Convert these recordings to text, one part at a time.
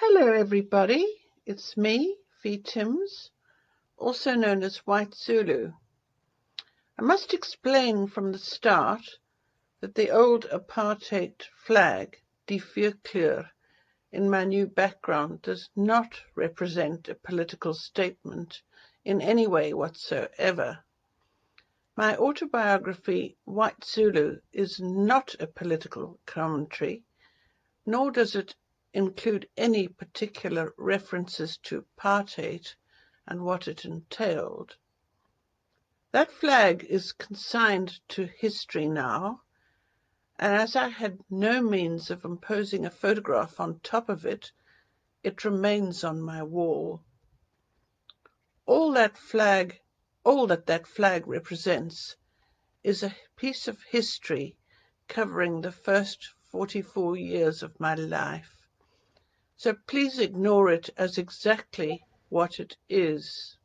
Hello everybody, it's me, Fee Timms, also known as White Zulu. I must explain from the start that the old apartheid flag, die Vierkleur, in my new background does not represent a political statement in any way whatsoever. My autobiography, White Zulu, is not a political commentary, nor does it include any particular references to apartheid and what it entailed. That flag is consigned to history now, and as I had no means of imposing a photograph on top of it, it remains on my wall. All that flag represents is a piece of history covering the first 44 years of my life. So please ignore it as exactly what it is.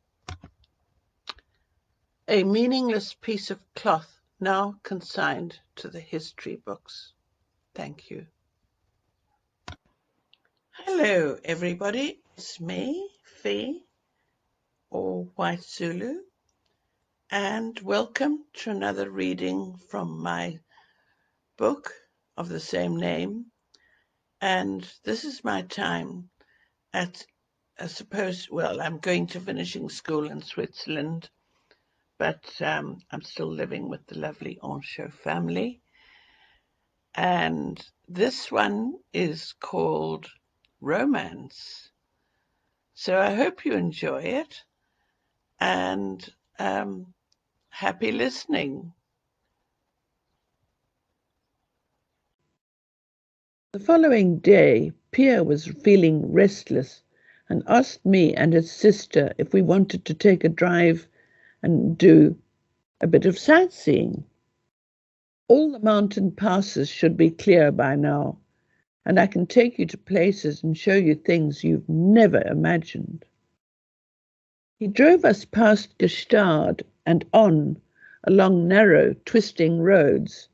A meaningless piece of cloth now consigned to the history books. Thank you. Hello everybody, it's me, Fee, or White Zulu, and welcome to another reading from my book of the same name. And this is my time at I'm going to finishing school in Switzerland, but I'm still living with the lovely Ancho family. And this one is called Romance. So I hope you enjoy it, and happy listening. The following day, Pierre was feeling restless and asked me and his sister if we wanted to take a drive and do a bit of sightseeing. All the mountain passes should be clear by now, and I can take you to places and show you things you've never imagined. He drove us past Gestad and on along narrow, twisting roads,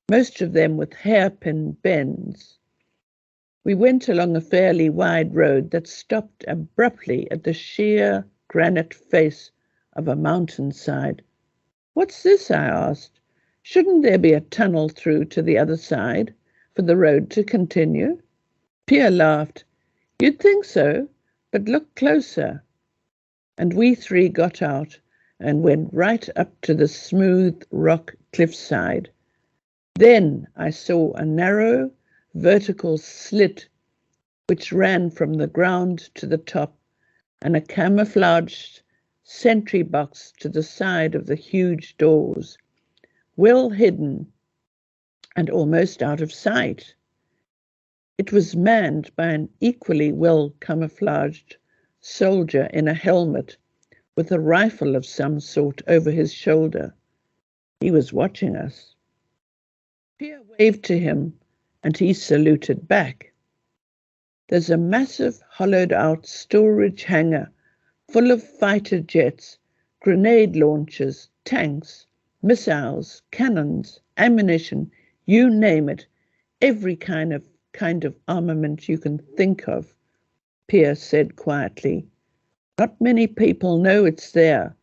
most of them with hairpin bends. We went along a fairly wide road that stopped abruptly at the sheer granite face of a mountainside. "What's this?" I asked. "Shouldn't there be a tunnel through to the other side for the road to continue?" Pierre laughed. "You'd think so, but look closer." And we three got out and went right up to the smooth rock cliffside. Then I saw a narrow, vertical slit which ran from the ground to the top, and a camouflaged sentry box to the side of the huge doors, well hidden and almost out of sight. It was manned by an equally well camouflaged soldier in a helmet with a rifle of some sort over his shoulder. He was watching us. Pierre waved to him, and he saluted back. There's a massive hollowed-out storage hangar full of fighter jets, grenade launchers, tanks, missiles, cannons, ammunition, you name it, every kind of armament you can think of, Pierre said quietly. Not many people know it's there.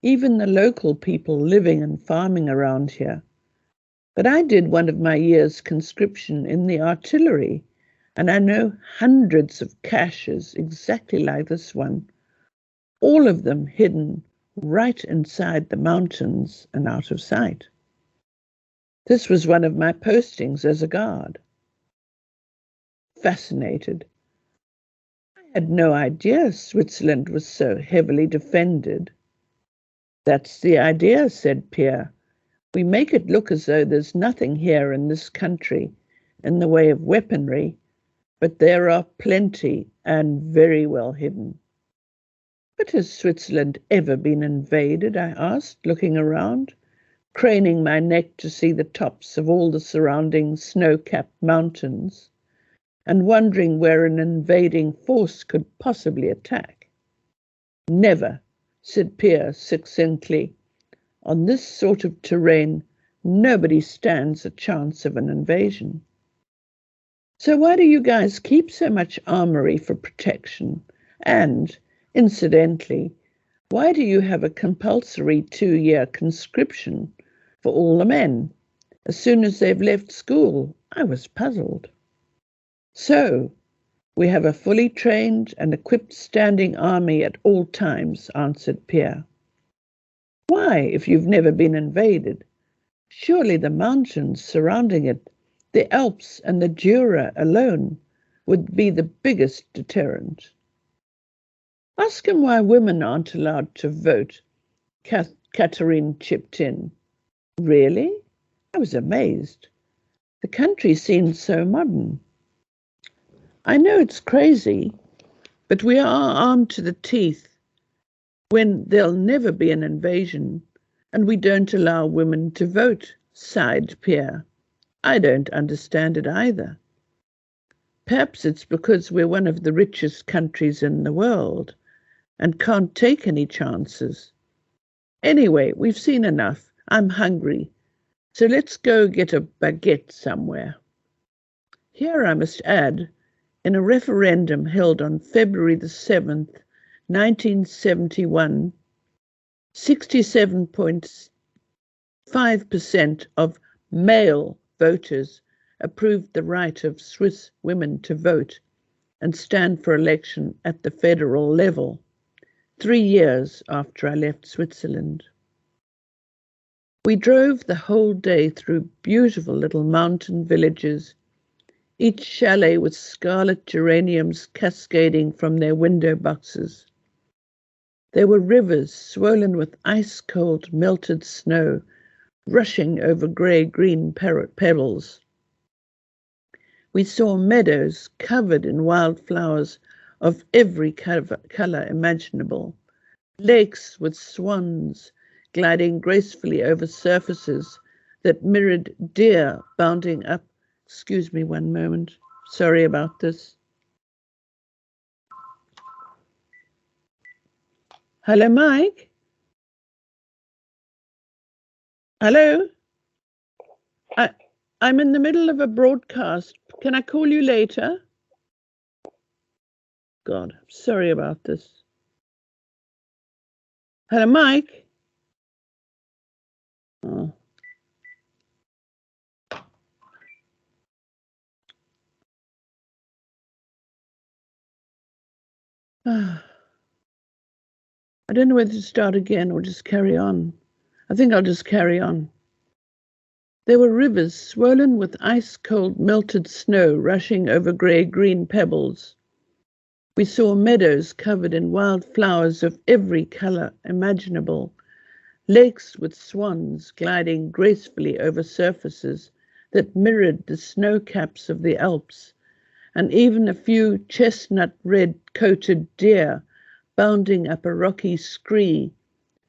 Even the local people living and farming around here. But I did one of my year's conscription in the artillery, and I know hundreds of caches exactly like this one, all of them hidden right inside the mountains and out of sight. This was one of my postings as a guard. Fascinated. I had no idea Switzerland was so heavily defended. That's the idea, said Pierre. We make it look as though there's nothing here in this country in the way of weaponry, but there are plenty and very well hidden. But has Switzerland ever been invaded? I asked, looking around, craning my neck to see the tops of all the surrounding snow-capped mountains, and wondering where an invading force could possibly attack. Never, said Pierre succinctly. On this sort of terrain, nobody stands a chance of an invasion. So why do you guys keep so much armory for protection? And, incidentally, why do you have a compulsory 2-year conscription for all the men as soon as they've left school? I was puzzled. So, we have a fully trained and equipped standing army at all times, answered Pierre. Why, if you've never been invaded? Surely the mountains surrounding it, the Alps and the Jura alone, would be the biggest deterrent. Ask him why women aren't allowed to vote, Catherine chipped in. Really? I was amazed. The country seemed so modern. I know it's crazy, but we are armed to the teeth when there'll never be an invasion, and we don't allow women to vote, sighed Pierre. I don't understand it either. Perhaps it's because we're one of the richest countries in the world and can't take any chances. Anyway, we've seen enough. I'm hungry, so let's go get a baguette somewhere. Here I must add, in a referendum held on February the 7th, 1971, 67.5% of male voters approved the right of Swiss women to vote and stand for election at the federal level, 3 years after I left Switzerland. We drove the whole day through beautiful little mountain villages, each chalet with scarlet geraniums cascading from their window boxes. There were rivers swollen with ice-cold melted snow, rushing over grey-green pebbles. We saw meadows covered in wildflowers of every colour imaginable, lakes with swans gliding gracefully over surfaces that mirrored deer bounding up. Excuse me one moment. Sorry about this. Hello, Mike? Hello? I'm in the middle of a broadcast. Can I call you later? God, sorry about this. Hello, Mike? Oh. I don't know whether to start again or just carry on. I think I'll just carry on. There were rivers swollen with ice-cold melted snow rushing over grey-green pebbles. We saw meadows covered in wild flowers of every colour imaginable, lakes with swans gliding gracefully over surfaces that mirrored the snow caps of the Alps, and even a few chestnut-red-coated deer bounding up a rocky scree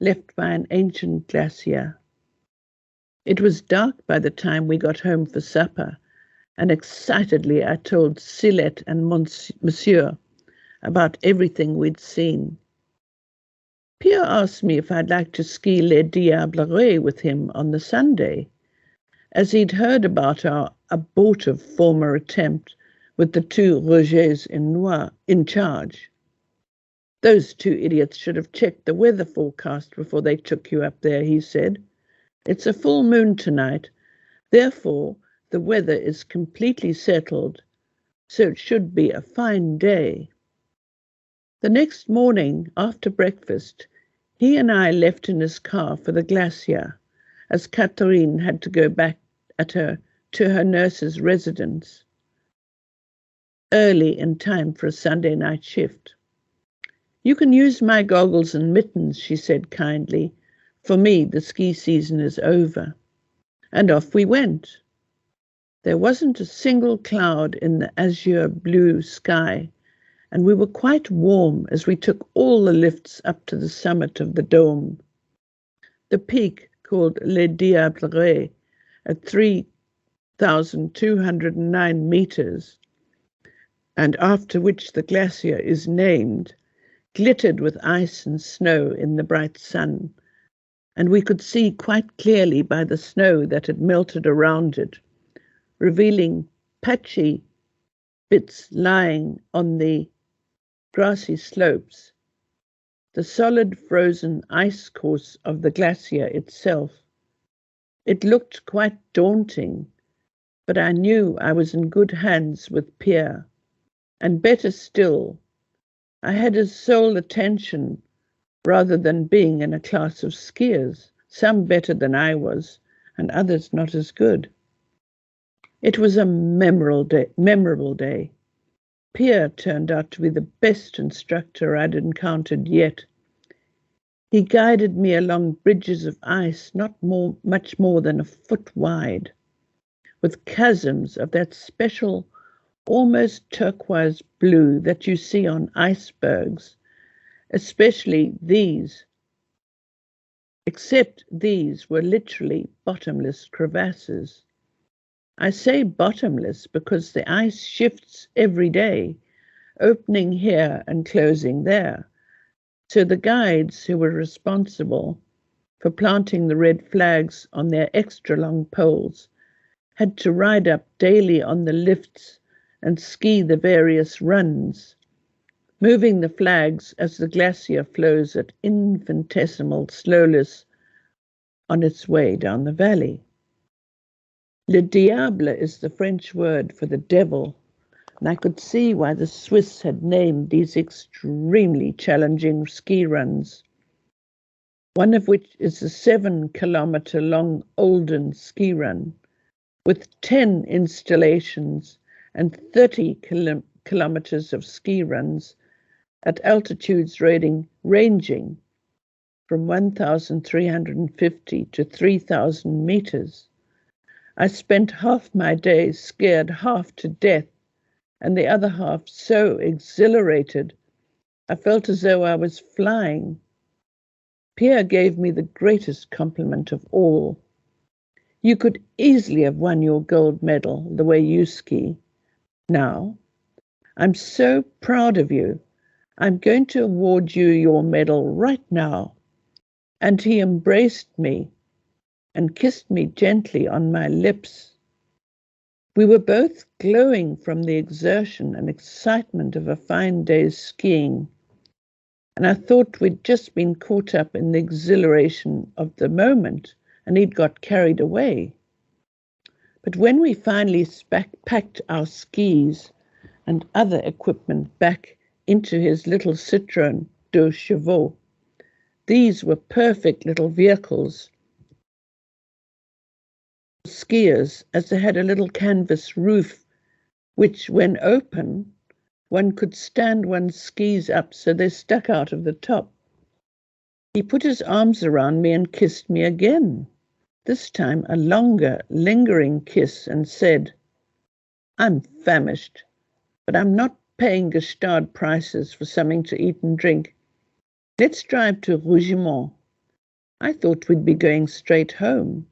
left by an ancient glacier. It was dark by the time we got home for supper, and excitedly I told Silette and Monsieur about everything we'd seen. Pierre asked me if I'd like to ski Les Diablerets with him on the Sunday, as he'd heard about our abortive former attempt with the 2 Rogers in charge. Those 2 idiots should have checked the weather forecast before they took you up there, he said. It's a full moon tonight, therefore the weather is completely settled, so it should be a fine day. The next morning, after breakfast, he and I left in his car for the glacier, as Catherine had to go back to her nurse's residence early in time for a Sunday night shift. You can use my goggles and mittens, she said kindly. For me, the ski season is over. And off we went. There wasn't a single cloud in the azure blue sky, and we were quite warm as we took all the lifts up to the summit of the dome. The peak, called Les Diablerets, at 3,209 meters, and after which the glacier is named, glittered with ice and snow in the bright sun, and we could see quite clearly by the snow that had melted around it, revealing patchy bits lying on the grassy slopes, the solid frozen ice course of the glacier itself. It looked quite daunting, but I knew I was in good hands with Pierre, and better still, I had his sole attention rather than being in a class of skiers, some better than I was, and others not as good. It was a memorable day. Pierre turned out to be the best instructor I'd encountered yet. He guided me along bridges of ice much more than a foot wide, with chasms of that special, almost turquoise blue that you see on icebergs, especially these, except these were literally bottomless crevasses. I say bottomless because the ice shifts every day, opening here and closing there. So the guides who were responsible for planting the red flags on their extra long poles had to ride up daily on the lifts and ski the various runs, moving the flags as the glacier flows at infinitesimal slowness on its way down the valley. Le diable is the French word for the devil, and I could see why the Swiss had named these extremely challenging ski runs, one of which is a 7-kilometre long Olden ski run, with 10 installations and 30 kilometres of ski runs at altitudes ranging from 1,350 to 3,000 meters. I spent half my day scared half to death, and the other half so exhilarated I felt as though I was flying. Pierre gave me the greatest compliment of all. You could easily have won your gold medal the way you ski. Now, I'm so proud of you. I'm going to award you your medal right now. And he embraced me and kissed me gently on my lips. We were both glowing from the exertion and excitement of a fine day's skiing, and I thought we'd just been caught up in the exhilaration of the moment and he'd got carried away. But when we finally packed our skis and other equipment back into his little Citroën 2 chevaux, these were perfect little vehicles, skiers, as they had a little canvas roof, which, when open, one could stand one's skis up so they stuck out of the top. He put his arms around me and kissed me again, this time a longer, lingering kiss, and said, I'm famished, but I'm not paying Gestard prices for something to eat and drink. Let's drive to Rougemont. I thought we'd be going straight home.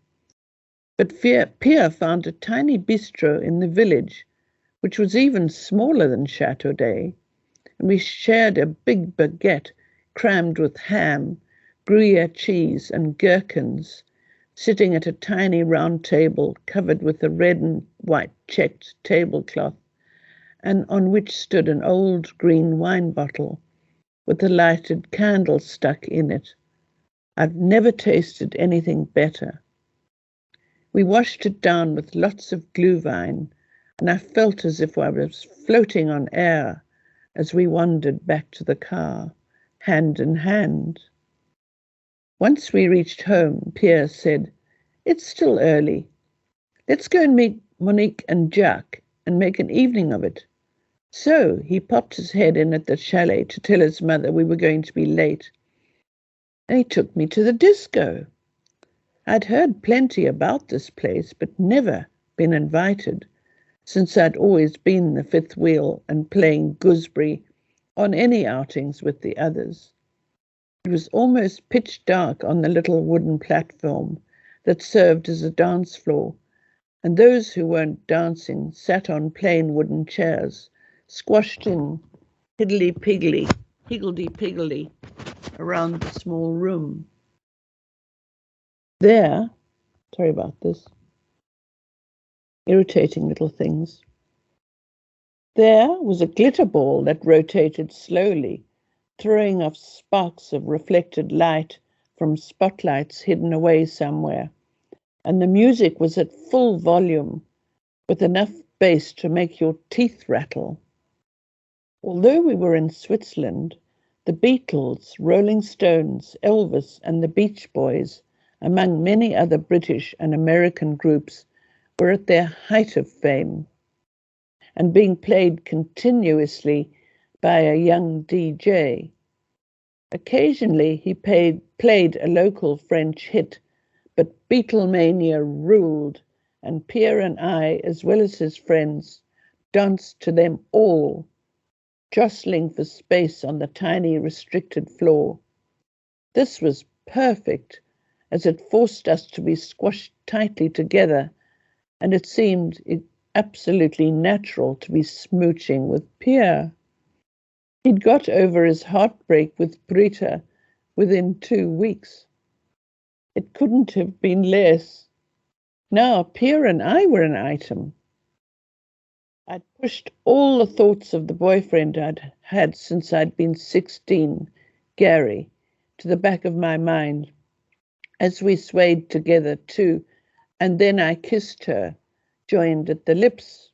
But Pierre found a tiny bistro in the village, which was even smaller than Châteaudet, and we shared a big baguette crammed with ham, Gruyere cheese and gherkins, sitting at a tiny round table covered with a red and white checked tablecloth, and on which stood an old green wine bottle with a lighted candle stuck in it. I've never tasted anything better. We washed it down with lots of glühwein, and I felt as if I was floating on air as we wandered back to the car, hand in hand. Once we reached home, Pierre said, it's still early. Let's go and meet Monique and Jacques and make an evening of it. So he popped his head in at the chalet to tell his mother we were going to be late. And he took me to the disco. I'd heard plenty about this place, but never been invited, since I'd always been the fifth wheel and playing gooseberry on any outings with the others. It was almost pitch dark on the little wooden platform that served as a dance floor, and those who weren't dancing sat on plain wooden chairs, squashed in higgledy-piggledy around the small room. There, sorry about this, irritating little things. There was a glitter ball that rotated slowly, throwing off sparks of reflected light from spotlights hidden away somewhere, and the music was at full volume, with enough bass to make your teeth rattle. Although we were in Switzerland, the Beatles, Rolling Stones, Elvis, and the Beach Boys, among many other British and American groups, were at their height of fame and being played continuously by a young DJ. Occasionally he played a local French hit, but Beatlemania ruled, and Pierre and I, as well as his friends, danced to them all, jostling for space on the tiny restricted floor. This was perfect, as it forced us to be squashed tightly together, and it seemed absolutely natural to be smooching with Pierre. He'd got over his heartbreak with Brita within 2 weeks. It couldn't have been less. Now Pierre and I were an item. I'd pushed all the thoughts of the boyfriend I'd had since I'd been 16, Gary, to the back of my mind as we swayed together too, and then I kissed her, joined at the lips.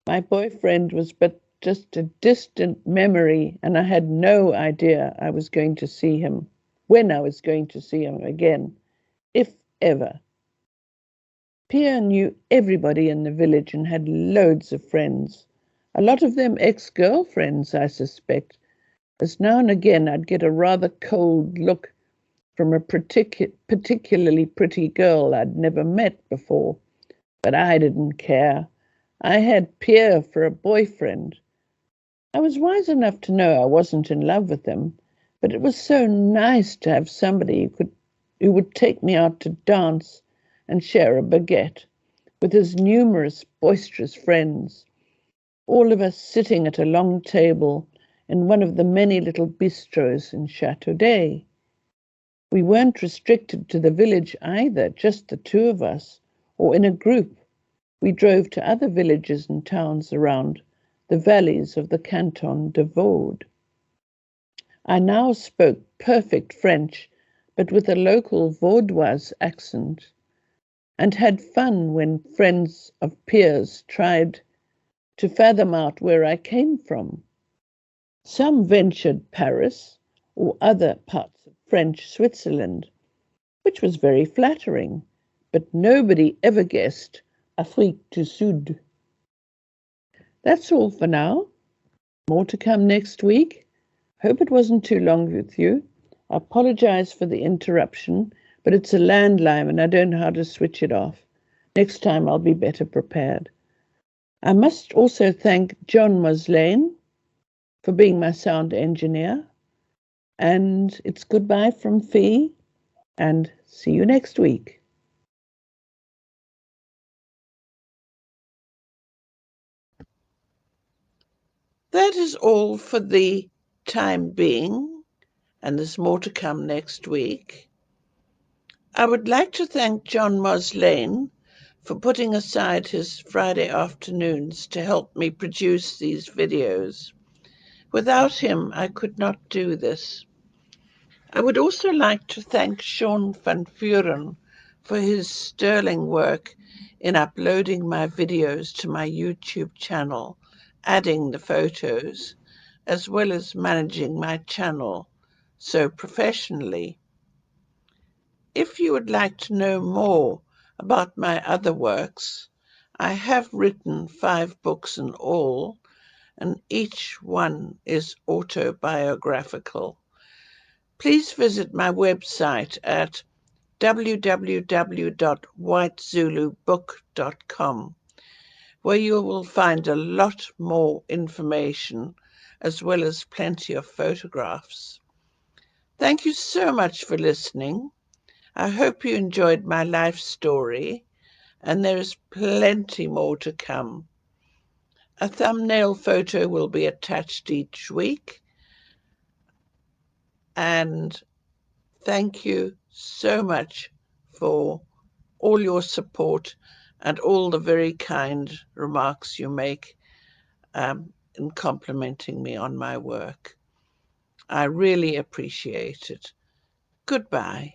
My boyfriend was but just a distant memory, and I had no idea I was going to see him, when I was going to see him again, if ever. Pierre knew everybody in the village and had loads of friends, a lot of them ex-girlfriends, I suspect, as now and again I'd get a rather cold look from a particularly pretty girl I'd never met before. But I didn't care. I had Pierre for a boyfriend. I was wise enough to know I wasn't in love with him, but it was so nice to have somebody who would take me out to dance and share a baguette with his numerous boisterous friends, all of us sitting at a long table in one of the many little bistros in Châteaudet. We weren't restricted to the village either, just the two of us, or in a group. We drove to other villages and towns around the valleys of the Canton de Vaud. I now spoke perfect French, but with a local Vaudois accent, and had fun when friends of Pierre's tried to fathom out where I came from. Some ventured Paris or other parts of French Switzerland, which was very flattering, but nobody ever guessed Afrique du Sud. That's all for now. More to come next week. Hope it wasn't too long with you. I apologize for the interruption, but it's a landline and I don't know how to switch it off. Next time I'll be better prepared. I must also thank John Moslane for being my sound engineer. And it's goodbye from Fee, and see you next week. That is all for the time being, and there's more to come next week. I would like to thank John Moslane for putting aside his Friday afternoons to help me produce these videos. Without him, I could not do this. I would also like to thank Sean van Vuren for his sterling work in uploading my videos to my YouTube channel, adding the photos, as well as managing my channel so professionally. If you would like to know more about my other works, I have written 5 books in all, and each one is autobiographical. Please visit my website at www.whitezulubook.com, where you will find a lot more information as well as plenty of photographs. Thank you so much for listening. I hope you enjoyed my life story, and there is plenty more to come. A thumbnail photo will be attached each week, and thank you so much for all your support and all the very kind remarks you make. in complimenting me on my work. I really appreciate it. Goodbye.